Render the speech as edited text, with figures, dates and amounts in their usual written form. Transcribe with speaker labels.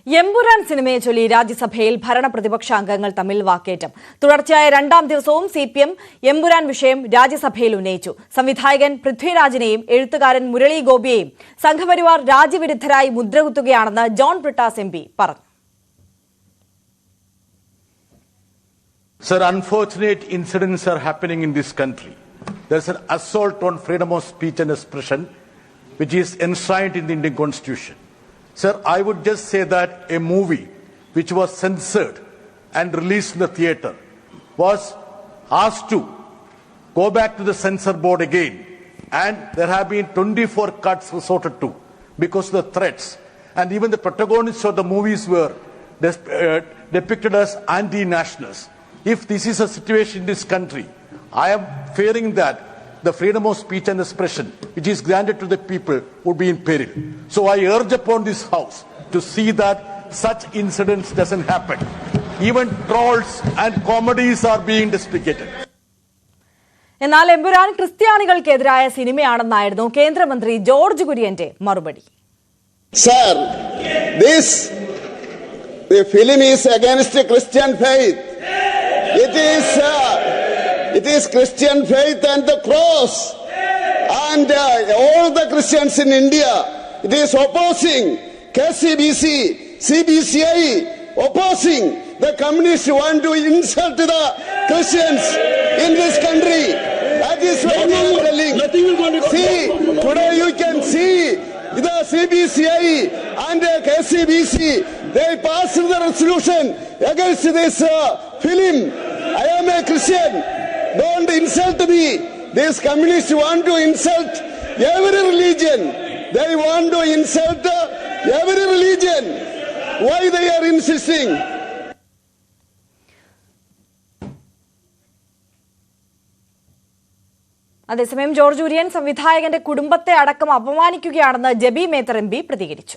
Speaker 1: എമ്പുരാൻ സിനിമയെ ചൊല്ലി രാജ്യസഭയിൽ ഭരണ പ്രതിപക്ഷ അംഗങ്ങൾ തമ്മിൽ വാക്കേറ്റം. തുടർച്ചയായ രണ്ടാം ദിവസവും സിപിഎം എമ്പുരാൻ വിഷയം രാജ്യസഭയിൽ ഉന്നയിച്ചു. സംവിധായകൻ പൃഥ്വിരാജിനെയും എഴുത്തുകാരൻ മുരളി ഗോപിയെയും സംഘപരിവാർ രാജ്യവിരുദ്ധരായി മുദ്രകുത്തുകയാണെന്ന് ജോൺ ബ്രിട്ടാസ് എംപി പറഞ്ഞു.
Speaker 2: Sir, unfortunate incidents are happening in this country. There's an assault on freedom of speech and expression, which is enshrined in the Indian Constitution. Sir, I would just say that a movie which was censored and released in the theatre was asked to go back to the censor board again, and there have been 24 cuts resorted to because of the threats, and even the protagonists of the movies were depicted as anti-nationals. If this is a situation in this country, I am fearing that the freedom of speech and expression which is granted to the people would be in peril. So I urge upon this House to see that such incidents doesn't happen. Even trolls and comedies are being deprecated.
Speaker 1: എന്നാൽ എമ്പുരാൻ ക്രിസ്ത്യാനികൾക്കെതിരായ സിനിമയാണെന്നായിരുന്നു കേന്ദ്രമന്ത്രി George കുര്യന്റെ മറുപടി.
Speaker 3: Sir, the film is against Christian faith. It is Christian faith and the cross, and all the Christians in India. It is opposing KCBC, CBCI, opposing the communists who want to insult the Christians in this country. That is what I am telling. See, today you can see the CBCI and KCBC, they passed the resolution against this film. I am a Christian. Don't insult me. These communists want to insult every religion. They want to insult every religion. Why they are insisting?
Speaker 1: അതേസമയം George Kurian സംവിധായകന്റെ കുടുംബത്തെ അടക്കം അപമാനിക്കുകയാണെന്ന് Jebi Mather MP പ്രതികരിച്ചു.